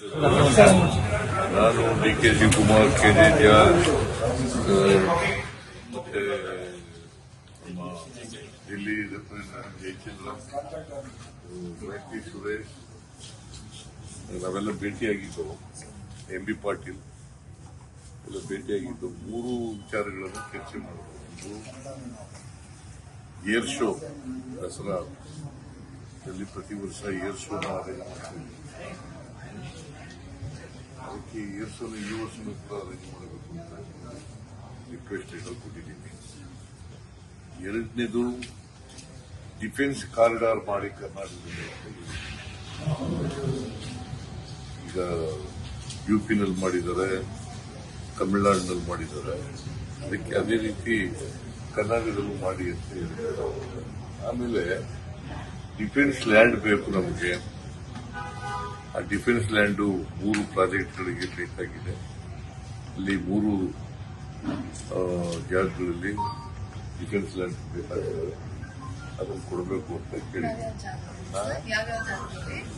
ನಾನು DK. Shivakumar, KJ. George ಮತ್ತೆ ನಮ್ಮ ದಿಲ್ಲಿ ರೆಪ್ರೆಸೆಂಟೇಟಿವ್ ಜಯಚಂದ್ರ, ವೆಂಕಟಿ ಸುರೇಶ್ ನಾವೆಲ್ಲ ಭೇಟಿಯಾಗಿದ್ದು, ಎಂ.ಬಿ. ಪಾಟೀಲ್ ಎಲ್ಲ ಭೇಟಿಯಾಗಿದ್ದು 3 ವಿಚಾರಗಳನ್ನು ಚರ್ಚೆ ಮಾಡಿದ್ದು. ಏರ್ ಶೋ ದಸರಾ ಪ್ರತಿ ವರ್ಷ ಏರ್ ಶೋ ಅರೇಂಜ್ ಮಾಡ್ತೀವಿ. ಅದಕ್ಕೆ ಏರ್ ಶೋನ ಈ ವರ್ಷನೂ ಕೂಡ ಅರೇಂಜ್ ಮಾಡಬೇಕು ಅಂತ ರಿಕ್ವೆಸ್ಟ್ ಕೊಟ್ಟಿದ್ದೀನಿ. ಎರಡನೇದು ಡಿಫೆನ್ಸ್ ಕಾರಿಡಾರ್ ಮಾಡಿ ಕರ್ನಾಟಕದಲ್ಲಿ ಈಗ ಯುಪಿನಲ್ಲಿ ಮಾಡಿದ್ದಾರೆ, ತಮಿಳುನಾಡಿನಲ್ಲಿ ಮಾಡಿದ್ದಾರೆ. ಅದಕ್ಕೆ ಅದೇ ರೀತಿ ಕರ್ನಾಟಕದಲ್ಲೂ ಮಾಡಿ ಅಂತ ಹೇಳಿದ್ದಾರೆ. ಆಮೇಲೆ ಡಿಫೆನ್ಸ್ ಲ್ಯಾಂಡ್ ಬೇಕು ನಮಗೆ. ಆ ಡಿಫೆನ್ಸ್ ಲ್ಯಾಂಡು 3 ಪ್ರಾಜೆಕ್ಟ್ಗಳಿಗೆ ಬೇಕಾಗಿದೆ. ಅಲ್ಲಿ 3 ಜಾಗಗಳಲ್ಲಿ ಡಿಫೆನ್ಸ್ ಲ್ಯಾಂಡ್ ಬೇಕಾಗಿದೆ. ಅದನ್ನು ಕೊಡಬೇಕು ಅಂತ ಕೇಳಿದ್ವಿ.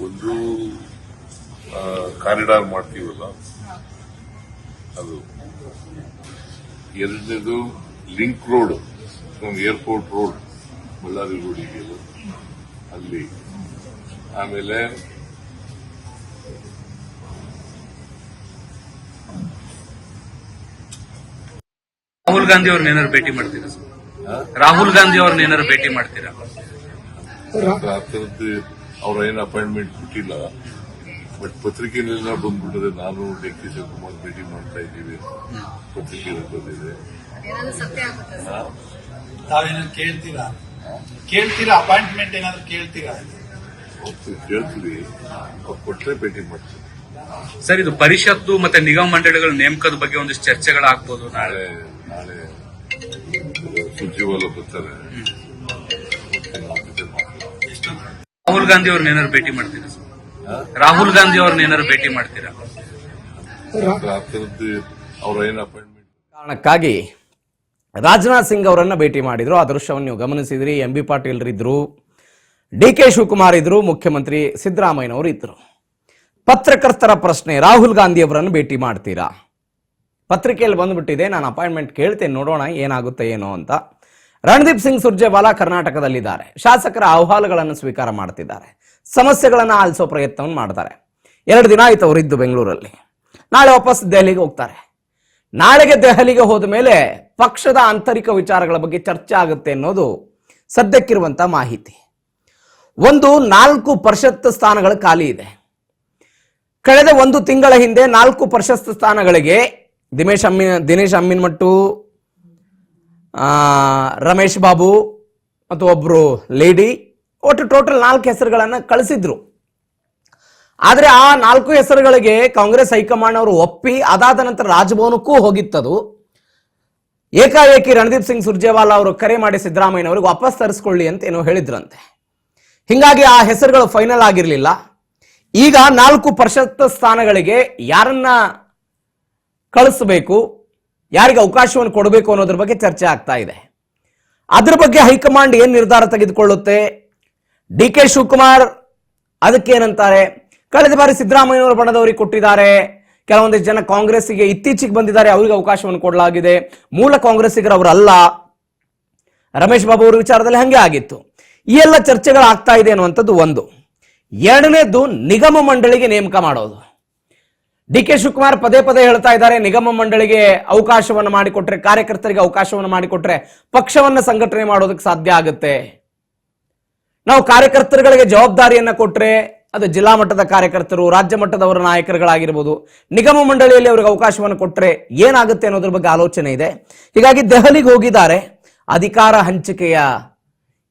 ಒಂದು ಕಾರಿಡಾರ್ ಮಾಡ್ತೀವಲ್ಲ ಅದು, ಎರಡನೇದು link road from airport road Ballari ರೋಡಿಗೆ ಅಲ್ಲಿ, ಆಮೇಲೆ ರಾಹುಲ್ ಗಾಂಧಿ ಅವ್ರನ್ನ ಏನಾರು ಭೇಟಿ ಮಾಡ್ತೀರಾ ಸರ್? ರಾಹುಲ್ ಗಾಂಧಿ ಅವ್ರನ್ನ ಏನಾರು ಭೇಟಿ ಮಾಡ್ತೀರಾ? ಆ ಥರದ್ದು ಅವ್ರ ಏನು ಅಪಾಯಿಂಟ್ಮೆಂಟ್ ಕೊಟ್ಟಿಲ್ಲ. ಬಟ್ ಪತ್ರಿಕೆಯಲ್ಲೆಲ್ಲ ಬಂದ್ಬಿಟ್ಟರೆ ನಾನು ಡಿ.ಕೆ. ಶಿವಕುಮಾರ್ ಭೇಟಿ ಮಾಡ್ತಾ ಇದ್ದೀವಿ, ಪತ್ರಿಕೆಯಲ್ಲಿ ಬಂದಿದೆ. ತಾವೇನಾದ್ರು ಕೇಳ್ತೀರಾ ಅಪಾಯಿಂಟ್ಮೆಂಟ್ ಏನಾದ್ರು ಕೇಳ್ತೀರಾ? ಕೇಳ್ತೀವಿ, ಅವ್ರು ಕೊಟ್ಟರೆ ಭೇಟಿ ಮಾಡ್ತೀವಿ. ಸರ್, ಇದು ಪರಿಷತ್ತು ಮತ್ತೆ ನಿಗಮ ಮಂಡಳಿಗಳ ನೇಮಕದ ಬಗ್ಗೆ ಒಂದಿಷ್ಟು ಚರ್ಚೆಗಳಾಗ್ಬೋದು. ನಾಳೆ ಸುರ್ಜೇವಾಲಾ ಬರ್ತಾರೆ. ರಾಹುಲ್ ಗಾಂಧಿ ಅವ್ರನ್ನ ಏನಾರು ಭೇಟಿ ಮಾಡ್ತೀರಾ ಸರ್? ರಾಹುಲ್ ಗಾಂಧಿ ಅವ್ರನ್ನ ಏನಾರು ಭೇಟಿ ಮಾಡ್ತೀರಾ? ಆ ಥರದ್ದು ಅವ್ರ ಏನು ಅಪಾಯಿಂಟ್ಮೆಂಟ್ ಕಾರಣಕ್ಕಾಗಿ ರಾಜನಾಥ್ ಸಿಂಗ್ ಅವರನ್ನ ಭೇಟಿ ಮಾಡಿದ್ರು. ಆ ದೃಶ್ಯವನ್ನು ನೀವು ಗಮನಿಸಿದ್ರಿ. ಎಂ.ಬಿ. ಪಾಟೀಲ್ ಇದ್ರು, ಡಿ.ಕೆ. ಶಿವಕುಮಾರ್ ಇದ್ರು, ಮುಖ್ಯಮಂತ್ರಿ ಸಿದ್ದರಾಮಯ್ಯನವರು ಇದ್ರು. ಪತ್ರಕರ್ತರ ಪ್ರಶ್ನೆ, ರಾಹುಲ್ ಗಾಂಧಿ ಅವರನ್ನು ಭೇಟಿ ಮಾಡ್ತೀರಾ? ಪತ್ರಿಕೆಯಲ್ಲಿ ಬಂದ್ಬಿಟ್ಟಿದೆ, ನಾನು ಅಪಾಯಿಂಟ್ಮೆಂಟ್ ಕೇಳ್ತೇನೆ, ನೋಡೋಣ ಏನಾಗುತ್ತೆ ಏನೋ ಅಂತ. ರಣದೀಪ್ ಸಿಂಗ್ ಸುರ್ಜೇವಾಲಾ ಕರ್ನಾಟಕದಲ್ಲಿದ್ದಾರೆ. ಶಾಸಕರ ಅಹವಾಲುಗಳನ್ನು ಸ್ವೀಕಾರ ಮಾಡ್ತಿದ್ದಾರೆ, ಸಮಸ್ಯೆಗಳನ್ನು ಆಲಿಸೋ ಪ್ರಯತ್ನವನ್ನು ಮಾಡ್ತಾರೆ. 2 ದಿನ ಆಯ್ತು ಅವರಿದ್ದು ಬೆಂಗಳೂರಲ್ಲಿ. ನಾಳೆ ವಾಪಸ್ ದೆಹಲಿಗೆ ಹೋಗ್ತಾರೆ. ನಾಳೆಗೆ ದೆಹಲಿಗೆ ಹೋದ ಮೇಲೆ ಪಕ್ಷದ ಆಂತರಿಕ ವಿಚಾರಗಳ ಬಗ್ಗೆ ಚರ್ಚೆ ಆಗುತ್ತೆ ಅನ್ನೋದು ಸದ್ಯಕ್ಕಿರುವಂತ ಮಾಹಿತಿ. 4 ಪರಿಷತ್ ಸ್ಥಾನಗಳು ಖಾಲಿ ಇದೆ. ಕಳೆದ 1 ತಿಂಗಳ ಹಿಂದೆ 4 ಪರಿಷತ್ ಸ್ಥಾನಗಳಿಗೆ ದಿನೇಶ್ ಅಮ್ಮಿನ್ಮಟ್ಟು, ರಮೇಶ್ ಬಾಬು ಮತ್ತು ಒಬ್ರು ಲೇಡಿ, ಒಟ್ಟು ಟೋಟಲ್ 4 ಹೆಸರುಗಳನ್ನು ಕಳಿಸಿದ್ರು. ಆದರೆ ಆ 4 ಹೆಸರುಗಳಿಗೆ ಕಾಂಗ್ರೆಸ್ ಹೈಕಮಾಂಡ್ ಅವರು ಒಪ್ಪಿ ಅದಾದ ನಂತರ ರಾಜಭವನಕ್ಕೂ ಹೋಗಿತ್ತದು. ಏಕಾಏಕಿ ರಣದೀಪ್ ಸಿಂಗ್ ಸುರ್ಜೇವಾಲಾ ಅವರು ಕರೆ ಮಾಡಿ ಸಿದ್ದರಾಮಯ್ಯನವರಿಗೆ ವಾಪಸ್ ತರಿಸ್ಕೊಳ್ಳಿ ಅಂತ ಏನೋ ಹೇಳಿದ್ರಂತೆ. ಹಿಂಗಾಗಿ ಆ ಹೆಸರುಗಳು ಫೈನಲ್ ಆಗಿರಲಿಲ್ಲ. ಈಗ 4 ಪರಿಷತ್ ಸ್ಥಾನಗಳಿಗೆ ಯಾರನ್ನ ಕಳಿಸಬೇಕು, ಯಾರಿಗೆ ಅವಕಾಶವನ್ನು ಕೊಡಬೇಕು ಅನ್ನೋದ್ರ ಬಗ್ಗೆ ಚರ್ಚೆ ಆಗ್ತಾ ಇದೆ. ಅದ್ರ ಬಗ್ಗೆ ಹೈಕಮಾಂಡ್ ಏನ್ ನಿರ್ಧಾರ ತೆಗೆದುಕೊಳ್ಳುತ್ತೆ? ಡಿ.ಕೆ. ಶಿವಕುಮಾರ್ ಅದಕ್ಕೇನಂತಾರೆ? ಕಳೆದ ಬಾರಿ ಸಿದ್ದರಾಮಯ್ಯನವರ ಬಣದವರಿಗೆ ಕೊಟ್ಟಿದ್ದಾರೆ, ಕೆಲವೊಂದಿಷ್ಟು ಜನ ಕಾಂಗ್ರೆಸ್ಸಿಗೆ ಇತ್ತೀಚೆಗೆ ಬಂದಿದ್ದಾರೆ, ಅವರಿಗೆ ಅವಕಾಶವನ್ನು ಕೊಡಲಾಗಿದೆ. ಮೂಲ ಕಾಂಗ್ರೆಸ್ಸಿಗರು ಅವರಲ್ಲ. ರಮೇಶ್ ಬಾಬು ಅವರ ವಿಚಾರದಲ್ಲಿ ಹಂಗೆ ಆಗಿತ್ತು. ಈ ಎಲ್ಲ ಚರ್ಚೆಗಳು ಆಗ್ತಾ ಇದೆ ಅನ್ನುವಂಥದ್ದು ಒಂದು. ಎರಡನೇದು ನಿಗಮ ಮಂಡಳಿಗೆ ನೇಮಕ ಮಾಡೋದು. ಡಿ.ಕೆ. ಶಿವಕುಮಾರ್ ಪದೇ ಪದೇ ಹೇಳ್ತಾ ಇದ್ದಾರೆ, ನಿಗಮ ಮಂಡಳಿಗೆ ಅವಕಾಶವನ್ನು ಮಾಡಿಕೊಟ್ರೆ, ಕಾರ್ಯಕರ್ತರಿಗೆ ಅವಕಾಶವನ್ನು ಮಾಡಿಕೊಟ್ರೆ ಪಕ್ಷವನ್ನ ಸಂಘಟನೆ ಮಾಡೋದಕ್ಕೆ ಸಾಧ್ಯ ಆಗುತ್ತೆ. ನಾವು ಕಾರ್ಯಕರ್ತರುಗಳಿಗೆ ಜವಾಬ್ದಾರಿಯನ್ನ ಕೊಟ್ರೆ ಅದು ಜಿಲ್ಲಾ ಮಟ್ಟದ ಕಾರ್ಯಕರ್ತರು, ರಾಜ್ಯ ಮಟ್ಟದವರ ನಾಯಕರುಗಳಾಗಿರ್ಬೋದು, ನಿಗಮ ಮಂಡಳಿಯಲ್ಲಿ ಅವರಿಗೆ ಅವಕಾಶವನ್ನು ಕೊಟ್ರೆ ಏನಾಗುತ್ತೆ ಅನ್ನೋದ್ರ ಬಗ್ಗೆ ಆಲೋಚನೆ ಇದೆ. ಹೀಗಾಗಿ ದೆಹಲಿಗೆ ಹೋಗಿದ್ದಾರೆ. ಅಧಿಕಾರ ಹಂಚಿಕೆಯ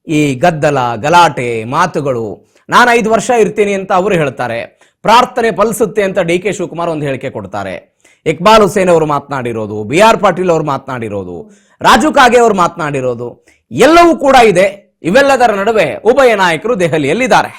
ಈ ಗದ್ದಲ, ಗಲಾಟೆ, ಮಾತುಗಳು, ನಾನು 5 ವರ್ಷ ಇರ್ತೀನಿ ಅಂತ ಅವರು ಹೇಳ್ತಾರೆ, ಪ್ರಾರ್ಥನೆ ಫಲಿಸುತ್ತೆ ಅಂತ ಡಿ.ಕೆ. ಶಿವಕುಮಾರ್ ಒಂದು ಹೇಳಿಕೆ ಕೊಡ್ತಾರೆ. ಇಕ್ಬಾಲ್ ಹುಸೇನ್ ಅವರು ಮಾತನಾಡಿರೋದು, ಬಿ.ಆರ್. ಪಾಟೀಲ್ ಅವರು ಮಾತನಾಡಿರೋದು, ರಾಜು ಕಾಗೆ ಅವರು ಮಾತನಾಡಿರೋದು ಎಲ್ಲವೂ ಕೂಡ ಇದೆ. ಇವೆಲ್ಲದರ ನಡುವೆ ಉಭಯ ನಾಯಕರು ದೆಹಲಿಯಲ್ಲಿದ್ದಾರೆ.